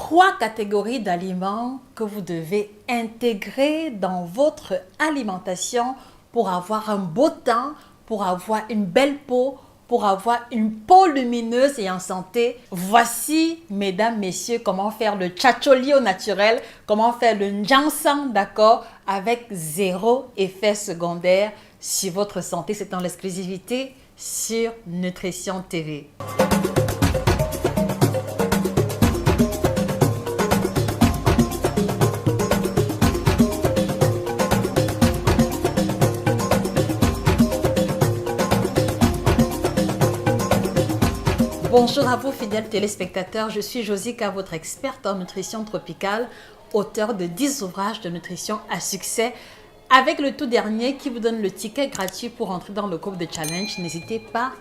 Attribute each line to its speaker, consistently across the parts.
Speaker 1: 3 catégories d'aliments que vous devez intégrer dans votre alimentation pour avoir un beau teint, pour avoir une belle peau, pour avoir une peau lumineuse et en santé. Voici, mesdames, messieurs, comment faire le tchatcholi au naturel, comment faire le ginseng, d'accord, avec 0 effet secondaire sur votre santé. C'est en l'exclusivité sur Nutrition TV. Bonjour à vous fidèles téléspectateurs, je suis Josica, votre experte en nutrition tropicale, auteure de 10 ouvrages de nutrition à succès, avec le tout dernier qui vous donne le ticket gratuit pour entrer dans le groupe de challenge. N'hésitez pas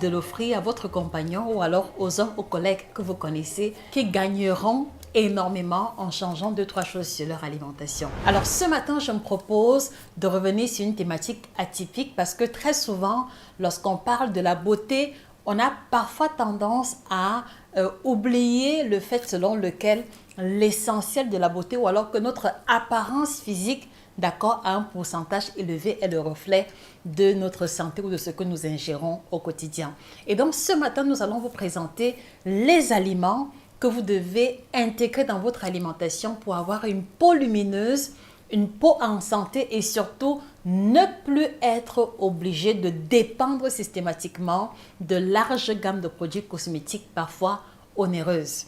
Speaker 1: de l'offrir à votre compagnon ou alors aux hommes, aux collègues que vous connaissez qui gagneront énormément en changeant 2-3 choses sur leur alimentation. Alors ce matin, je me propose de revenir sur une thématique atypique parce que très souvent, lorsqu'on parle de la beauté, on a parfois tendance à oublier le fait selon lequel l'essentiel de la beauté ou alors que notre apparence physique, d'accord, a un pourcentage élevé est le reflet de notre santé ou de ce que nous ingérons au quotidien. Et donc ce matin, nous allons vous présenter les aliments que vous devez intégrer dans votre alimentation pour avoir une peau lumineuse, une peau en santé et surtout ne plus être obligé de dépendre systématiquement de larges gammes de produits cosmétiques parfois onéreuses.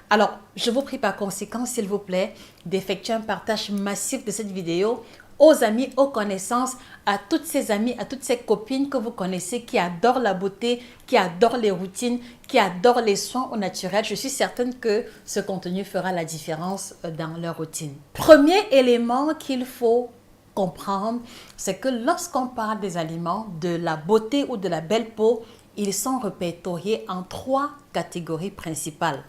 Speaker 1: Alors, je vous prie par conséquent, s'il vous plaît, d'effectuer un partage massif de cette vidéo aux amis, aux connaissances, à toutes ces amies, à toutes ces copines que vous connaissez qui adorent la beauté, qui adorent les routines, qui adorent les soins au naturel. Je suis certaine que ce contenu fera la différence dans leur routine. Premier élément qu'il faut comprendre, c'est que lorsqu'on parle des aliments, de la beauté ou de la belle peau, ils sont répertoriés en 3 catégories principales.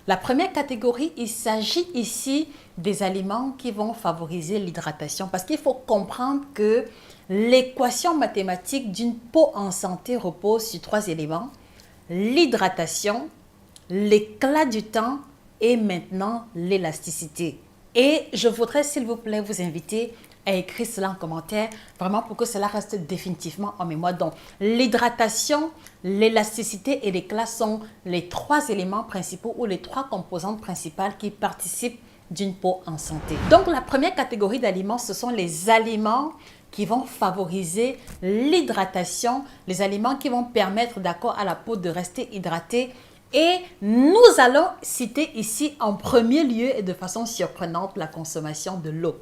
Speaker 1: La première catégorie, il s'agit ici des aliments qui vont favoriser l'hydratation parce qu'il faut comprendre que l'équation mathématique d'une peau en santé repose sur 3 éléments: l'hydratation, l'éclat du teint et maintenant l'élasticité. Et je voudrais s'il vous plaît vous inviter à écrire cela en commentaire, vraiment pour que cela reste définitivement en mémoire. Donc, l'hydratation, l'élasticité et l'éclat sont les 3 éléments principaux ou les 3 composantes principales qui participent d'une peau en santé. Donc, la première catégorie d'aliments, ce sont les aliments qui vont favoriser l'hydratation, les aliments qui vont permettre, d'accord, à la peau de rester hydratée. Et nous allons citer ici en premier lieu et de façon surprenante la consommation de l'eau.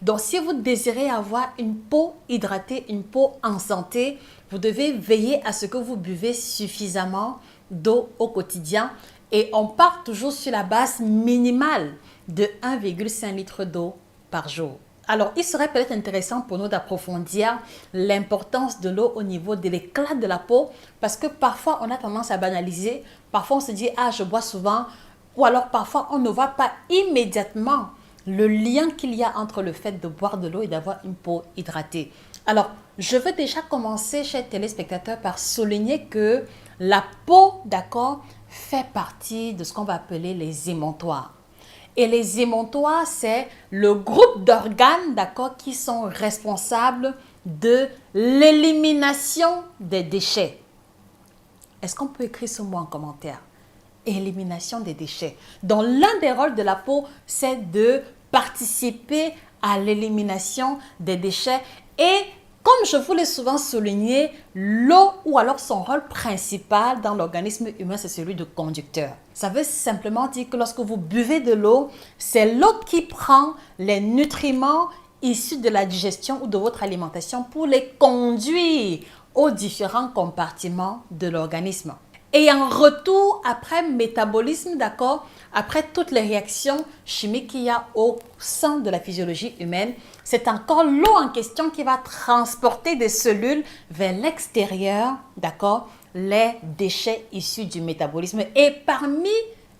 Speaker 1: Donc, si vous désirez avoir une peau hydratée, une peau en santé, vous devez veiller à ce que vous buvez suffisamment d'eau au quotidien. Et on part toujours sur la base minimale de 1,5 litre d'eau par jour. Alors, il serait peut-être intéressant pour nous d'approfondir l'importance de l'eau au niveau de l'éclat de la peau parce que parfois, on a tendance à banaliser. Parfois, on se dit « Ah, je bois souvent » ou alors parfois, on ne voit pas immédiatement le lien qu'il y a entre le fait de boire de l'eau et d'avoir une peau hydratée. Alors, je veux déjà commencer, chers téléspectateurs, par souligner que la peau, d'accord, fait partie de ce qu'on va appeler les émontoires. Et les émontoires, c'est le groupe d'organes, d'accord, qui sont responsables de l'élimination des déchets. Est-ce qu'on peut écrire ce mot en commentaire? Élimination des déchets. Donc, l'un des rôles de la peau, c'est de participer à l'élimination des déchets. Et comme je vous l'ai souvent souligné, l'eau ou alors son rôle principal dans l'organisme humain, c'est celui de conducteur. Ça veut simplement dire que lorsque vous buvez de l'eau, c'est l'eau qui prend les nutriments issus de la digestion ou de votre alimentation pour les conduire aux différents compartiments de l'organisme. Et en retour, après métabolisme, d'accord, après toutes les réactions chimiques qu'il y a au sein de la physiologie humaine, c'est encore l'eau en question qui va transporter des cellules vers l'extérieur, d'accord, les déchets issus du métabolisme. Et parmi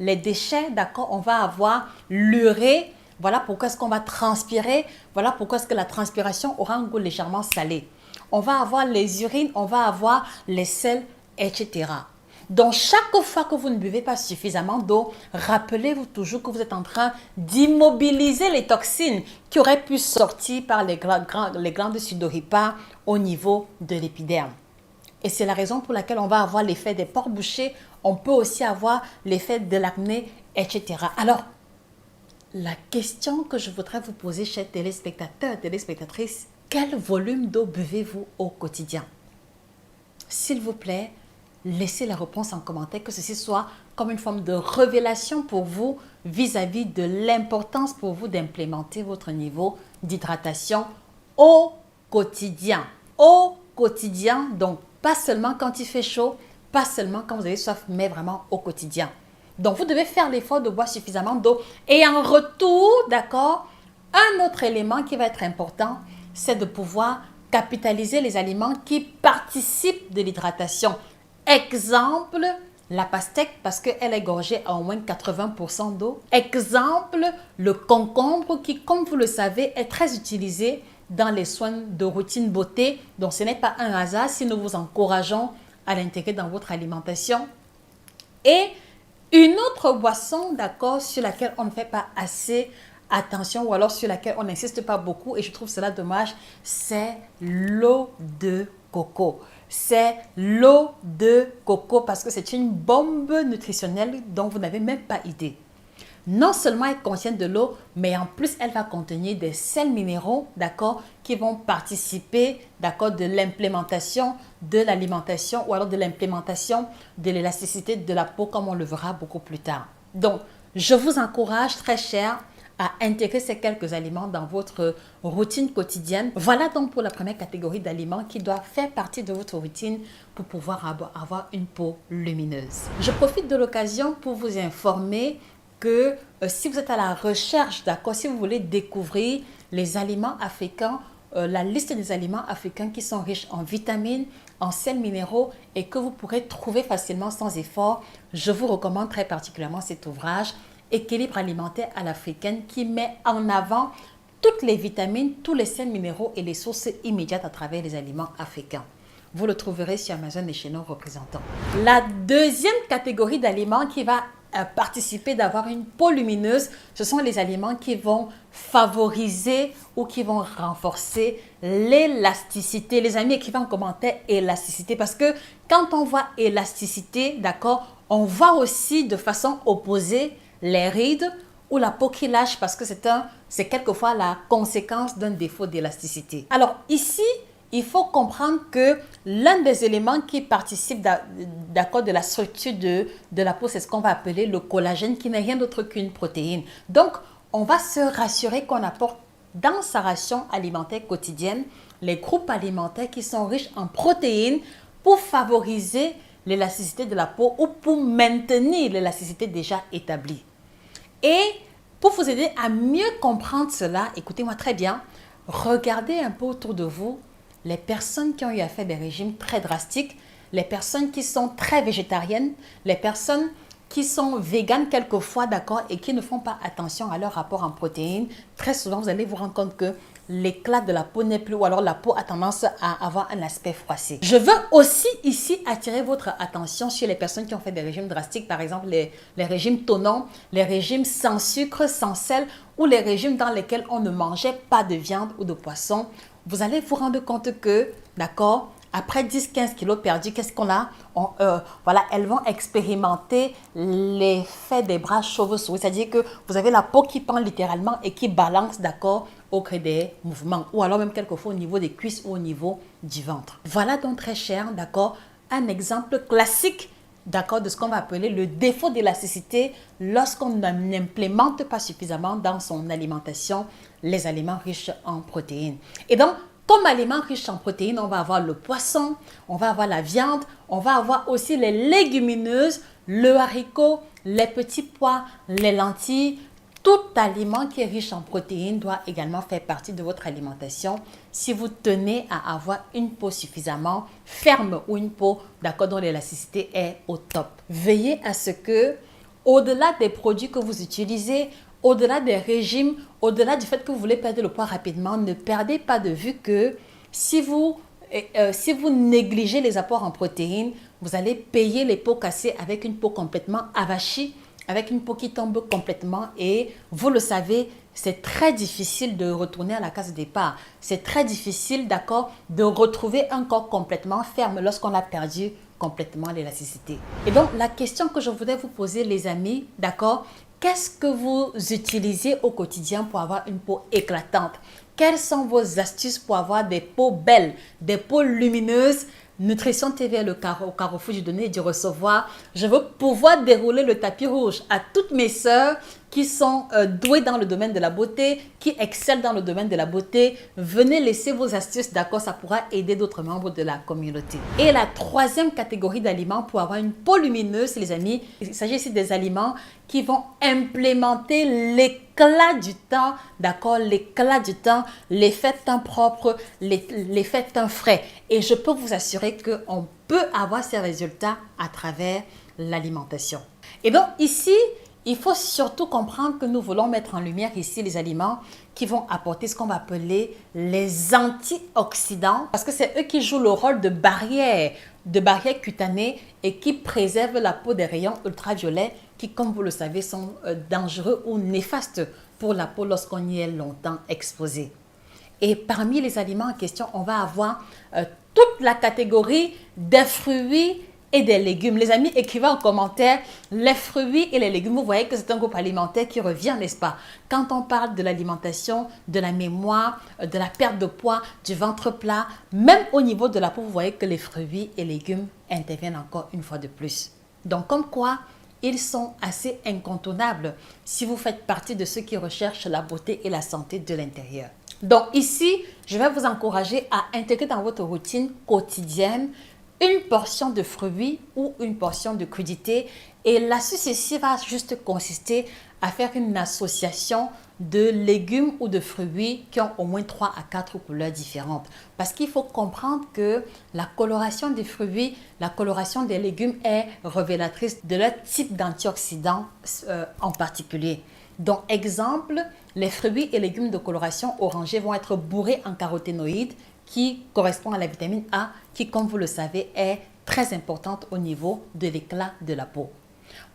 Speaker 1: les déchets, d'accord, on va avoir l'urée. Voilà pourquoi est-ce qu'on va transpirer. Voilà pourquoi est-ce que la transpiration aura un goût légèrement salé. On va avoir les urines, on va avoir les sels, etc. Donc, chaque fois que vous ne buvez pas suffisamment d'eau, rappelez-vous toujours que vous êtes en train d'immobiliser les toxines qui auraient pu sortir par les glandes sudoripares au niveau de l'épiderme. Et c'est la raison pour laquelle on va avoir l'effet des pores bouchés, on peut aussi avoir l'effet de l'acné, etc. Alors, la question que je voudrais vous poser, chers téléspectateurs, téléspectatrices, quel volume d'eau buvez-vous au quotidien? S'il vous plaît, laissez la réponse en commentaire, que ceci soit comme une forme de révélation pour vous vis-à-vis de l'importance pour vous d'implémenter votre niveau d'hydratation au quotidien. Au quotidien, donc pas seulement quand il fait chaud, pas seulement quand vous avez soif, mais vraiment au quotidien. Donc, vous devez faire l'effort de boire suffisamment d'eau. Et en retour, d'accord, un autre élément qui va être important, c'est de pouvoir capitaliser les aliments qui participent de l'hydratation. Exemple, la pastèque parce qu'elle est gorgée à au moins 80% d'eau. Exemple, le concombre qui, comme vous le savez, est très utilisé dans les soins de routine beauté. Donc, ce n'est pas un hasard si nous vous encourageons à l'intégrer dans votre alimentation. Et une autre boisson, d'accord, sur laquelle on ne fait pas assez attention ou alors sur laquelle on n'insiste pas beaucoup, et je trouve cela dommage, c'est l'eau de coco. C'est l'eau de coco parce que c'est une bombe nutritionnelle dont vous n'avez même pas idée. Non seulement elle contient de l'eau, mais en plus elle va contenir des sels minéraux, d'accord, qui vont participer, d'accord, de l'implémentation de l'alimentation ou alors de l'implémentation de l'élasticité de la peau, comme on le verra beaucoup plus tard. Donc, je vous encourage, très cher, à intégrer ces quelques aliments dans votre routine quotidienne. Voilà donc pour la première catégorie d'aliments qui doivent faire partie de votre routine pour pouvoir avoir une peau lumineuse. Je profite de l'occasion pour vous informer que si vous êtes à la recherche, d'accord, si vous voulez découvrir les aliments africains, la liste des aliments africains qui sont riches en vitamines, en sels minéraux et que vous pourrez trouver facilement sans effort, je vous recommande très particulièrement cet ouvrage Équilibre alimentaire à l'africaine qui met en avant toutes les vitamines, tous les sels minéraux et les sources immédiates à travers les aliments africains. Vous le trouverez sur Amazon et chez nos représentants. La deuxième catégorie d'aliments qui va participer d'avoir une peau lumineuse, ce sont les aliments qui vont favoriser ou qui vont renforcer l'élasticité. Les amis, écrivez en commentaire élasticité parce que quand on voit élasticité, d'accord, on voit aussi de façon opposée les rides ou la peau qui lâche parce que c'est quelquefois la conséquence d'un défaut d'élasticité. Alors ici, il faut comprendre que l'un des éléments qui participent d'accord de la structure de la peau, c'est ce qu'on va appeler le collagène qui n'est rien d'autre qu'une protéine. Donc, on va se rassurer qu'on apporte dans sa ration alimentaire quotidienne les groupes alimentaires qui sont riches en protéines pour favoriser l'élasticité de la peau ou pour maintenir l'élasticité déjà établie. Et pour vous aider à mieux comprendre cela, écoutez-moi très bien, regardez un peu autour de vous les personnes qui ont eu à faire des régimes très drastiques, les personnes qui sont très végétariennes, les personnes qui sont véganes quelquefois, d'accord, et qui ne font pas attention à leur rapport en protéines. Très souvent, vous allez vous rendre compte que l'éclat de la peau n'est plus, ou alors la peau a tendance à avoir un aspect froissé. Je veux aussi ici attirer votre attention sur les personnes qui ont fait des régimes drastiques, par exemple les régimes tonnants, les régimes sans sucre, sans sel, ou les régimes dans lesquels on ne mangeait pas de viande ou de poisson. Vous allez vous rendre compte que, d'accord, après 10-15 kilos perdus, qu'est-ce qu'on a? Voilà, elles vont expérimenter l'effet des bras chauve-souris. C'est-à-dire que vous avez la peau qui pend littéralement et qui balance, d'accord, au gré des mouvements. Ou alors même quelquefois au niveau des cuisses ou au niveau du ventre. Voilà donc très cher, d'accord, un exemple classique, d'accord, de ce qu'on va appeler le défaut d'élasticité lorsqu'on n'implémente pas suffisamment dans son alimentation les aliments riches en protéines. Et donc, comme aliments riches en protéines, on va avoir le poisson, on va avoir la viande, on va avoir aussi les légumineuses, le haricot, les petits pois, les lentilles. Tout aliment qui est riche en protéines doit également faire partie de votre alimentation si vous tenez à avoir une peau suffisamment ferme ou une peau, d'accord, dont l'élasticité est au top. Veillez à ce que, au-delà des produits que vous utilisez, au-delà des régimes, au-delà du fait que vous voulez perdre le poids rapidement, ne perdez pas de vue que si vous négligez les apports en protéines, vous allez payer les pots cassés avec une peau complètement avachie, avec une peau qui tombe complètement et vous le savez, c'est très difficile de retourner à la case départ. C'est très difficile, d'accord, de retrouver un corps complètement ferme lorsqu'on a perdu complètement l'élasticité. Et donc, la question que je voudrais vous poser, les amis, d'accord, qu'est-ce que vous utilisez au quotidien pour avoir une peau éclatante? Quelles sont vos astuces pour avoir des peaux belles, des peaux lumineuses? Nutrition TV, au carrefour du donner et du recevoir. Je veux pouvoir dérouler le tapis rouge à toutes mes sœurs qui sont douées dans le domaine de la beauté, qui excellent dans le domaine de la beauté. Venez laisser vos astuces, d'accord, ça pourra aider d'autres membres de la communauté. Et la troisième catégorie d'aliments pour avoir une peau lumineuse, les amis, il s'agit ici des aliments qui vont implémenter l'éclat du temps, d'accord, l'éclat du temps, l'effet teint propre, l'effet teint frais. Et je peux vous assurer qu'on peut avoir ces résultats à travers l'alimentation. Et donc ici, il faut surtout comprendre que nous voulons mettre en lumière ici les aliments qui vont apporter ce qu'on va appeler les antioxydants parce que c'est eux qui jouent le rôle de barrière cutanée et qui préservent la peau des rayons ultraviolets qui, comme vous le savez, sont dangereux ou néfastes pour la peau lorsqu'on y est longtemps exposé. Et parmi les aliments en question, on va avoir toute la catégorie des fruits et des légumes. Les amis, écrivez en commentaire les fruits et les légumes. Vous voyez que c'est un groupe alimentaire qui revient, n'est-ce pas? Quand on parle de l'alimentation, de la mémoire, de la perte de poids, du ventre plat, même au niveau de la peau, vous voyez que les fruits et légumes interviennent encore une fois de plus. Donc, comme quoi, ils sont assez incontournables si vous faites partie de ceux qui recherchent la beauté et la santé de l'intérieur. Donc ici, je vais vous encourager à intégrer dans votre routine quotidienne une portion de fruits ou une portion de crudités. Et l'astuce ici va juste consister à faire une association de légumes ou de fruits qui ont au moins 3 à 4 couleurs différentes. Parce qu'il faut comprendre que la coloration des fruits, la coloration des légumes est révélatrice de leur type d'antioxydants en particulier. Donc, exemple, les fruits et légumes de coloration orangée vont être bourrés en caroténoïdes qui correspond à la vitamine A qui, comme vous le savez, est très importante au niveau de l'éclat de la peau.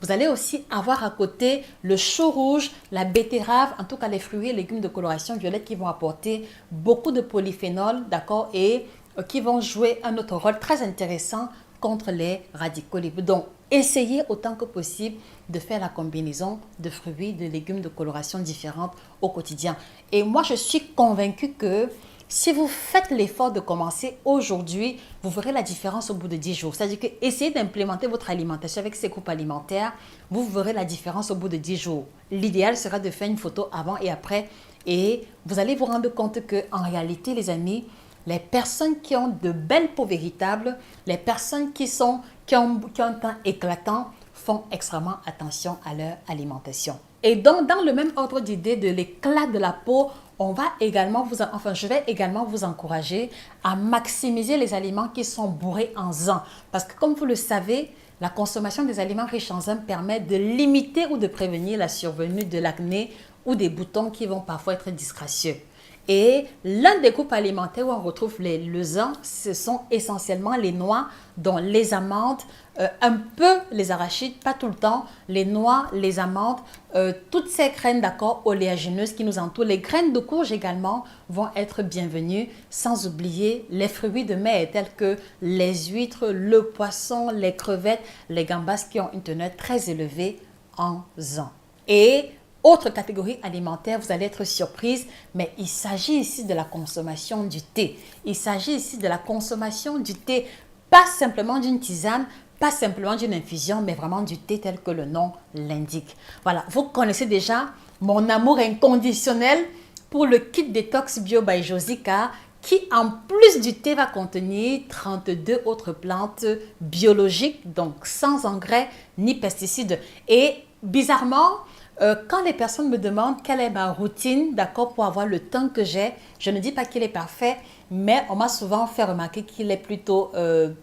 Speaker 1: Vous allez aussi avoir à côté le chou rouge, la betterave, en tout cas les fruits et légumes de coloration violette qui vont apporter beaucoup de polyphénol, d'accord, et qui vont jouer un autre rôle très intéressant contre les radicaux libres. Donc, essayez autant que possible de faire la combinaison de fruits, de légumes de coloration différentes au quotidien. Et moi, je suis convaincue que si vous faites l'effort de commencer aujourd'hui, vous verrez la différence au bout de 10 jours. C'est-à-dire que essayez d'implémenter votre alimentation avec ces groupes alimentaires, vous verrez la différence au bout de 10 jours. L'idéal sera de faire une photo avant et après et vous allez vous rendre compte qu'en réalité, les amis, les personnes qui ont de belles peaux véritables, les personnes qui ont un teint éclatant, font extrêmement attention à leur alimentation. Et donc, dans le même ordre d'idée de l'éclat de la peau, je vais également vous encourager à maximiser les aliments qui sont bourrés en zinc. Parce que comme vous le savez, la consommation des aliments riches en zinc permet de limiter ou de prévenir la survenue de l'acné ou des boutons qui vont parfois être disgracieux. Et l'un des groupes alimentaires où on retrouve le zinc, ce sont essentiellement les noix, dont les amandes, un peu les arachides, pas tout le temps, les noix, les amandes, toutes ces graines d'accord oléagineuses qui nous entourent. Les graines de courge également vont être bienvenues, sans oublier les fruits de mer tels que les huîtres, le poisson, les crevettes, les gambas qui ont une teneur très élevée en zinc. Et autre catégorie alimentaire, vous allez être surprise, mais il s'agit ici de la consommation du thé. Il s'agit ici de la consommation du thé, pas simplement d'une tisane, pas simplement d'une infusion, mais vraiment du thé tel que le nom l'indique. Voilà, vous connaissez déjà mon amour inconditionnel pour le kit détox bio by Josica qui, en plus du thé, va contenir 32 autres plantes biologiques, donc sans engrais ni pesticides. Et bizarrement, quand les personnes me demandent quelle est ma routine, d'accord, pour avoir le teint que j'ai, je ne dis pas qu'il est parfait, mais on m'a souvent fait remarquer qu'il est plutôt,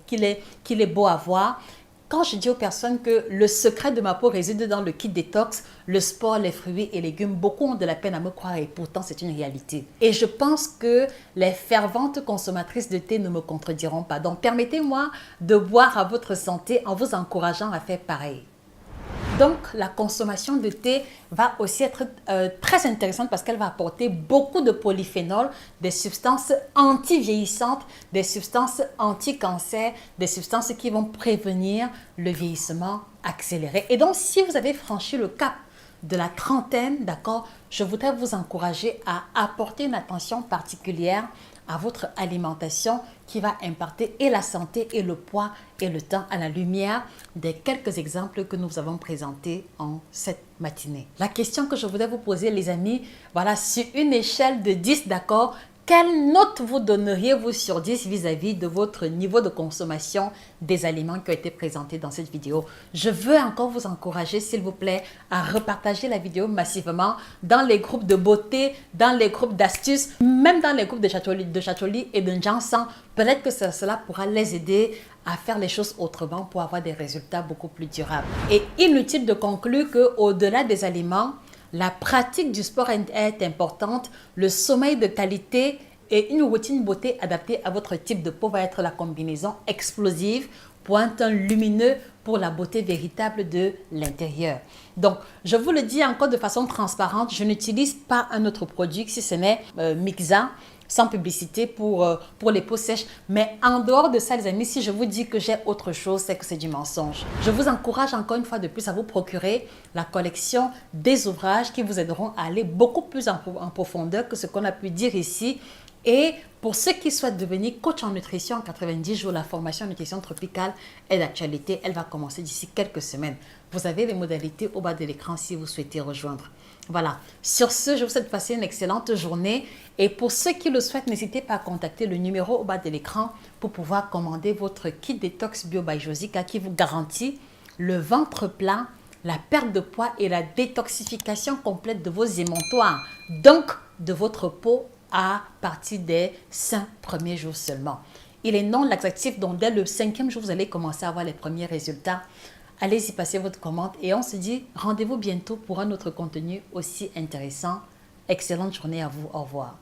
Speaker 1: qu'il est beau à voir. quand je dis aux personnes que le secret de ma peau réside dans le kit détox, le sport, les fruits et légumes, beaucoup ont de la peine à me croire et pourtant c'est une réalité. Et je pense que les ferventes consommatrices de thé ne me contrediront pas. Donc permettez-moi de boire à votre santé en vous encourageant à faire pareil. Donc, la consommation de thé va aussi être très intéressante parce qu'elle va apporter beaucoup de polyphénols, des substances anti-vieillissantes, des substances anti-cancer, des substances qui vont prévenir le vieillissement accéléré. Et donc, si vous avez franchi le cap de la trentaine, d'accord, je voudrais vous encourager à apporter une attention particulière à votre alimentation qui va impacter et la santé et le poids et le temps à la lumière des quelques exemples que nous avons présentés en cette matinée. La question que je voudrais vous poser, les amis, voilà, sur une échelle de 10, d'accord, quelle note vous donneriez-vous sur 10 vis-à-vis de votre niveau de consommation des aliments qui ont été présentés dans cette vidéo? Je veux encore vous encourager, s'il vous plaît, à repartager la vidéo massivement dans les groupes de beauté, dans les groupes d'astuces, même dans les groupes de Chacholi et de Jansan. Peut-être que cela pourra les aider à faire les choses autrement pour avoir des résultats beaucoup plus durables. Et inutile de conclure qu'au-delà des aliments, la pratique du sport est importante, le sommeil de qualité et une routine beauté adaptée à votre type de peau va être la combinaison explosive pour un teint lumineux pour la beauté véritable de l'intérieur. Donc, je vous le dis encore de façon transparente, je n'utilise pas un autre produit si ce n'est Mixa, sans publicité pour les peaux sèches. Mais en dehors de ça, les amis, si je vous dis que j'ai autre chose, c'est que c'est du mensonge. Je vous encourage encore une fois de plus à vous procurer la collection des ouvrages qui vous aideront à aller beaucoup plus en profondeur que ce qu'on a pu dire ici. Et pour ceux qui souhaitent devenir coach en nutrition en 90 jours, la formation nutrition tropicale est d'actualité. Elle va commencer d'ici quelques semaines. Vous avez les modalités au bas de l'écran si vous souhaitez rejoindre. Voilà. Sur ce, je vous souhaite de passer une excellente journée. Et pour ceux qui le souhaitent, n'hésitez pas à contacter le numéro au bas de l'écran pour pouvoir commander votre kit détox Bio by Josica qui vous garantit le ventre plat, la perte de poids et la détoxification complète de vos émontoires. Donc, de votre peau à partir des 5 premiers jours seulement. Il est non laxatif, donc dès le 5e jour, vous allez commencer à avoir les premiers résultats. Allez-y passer votre commande et on se dit rendez-vous bientôt pour un autre contenu aussi intéressant. Excellente journée à vous. Au revoir.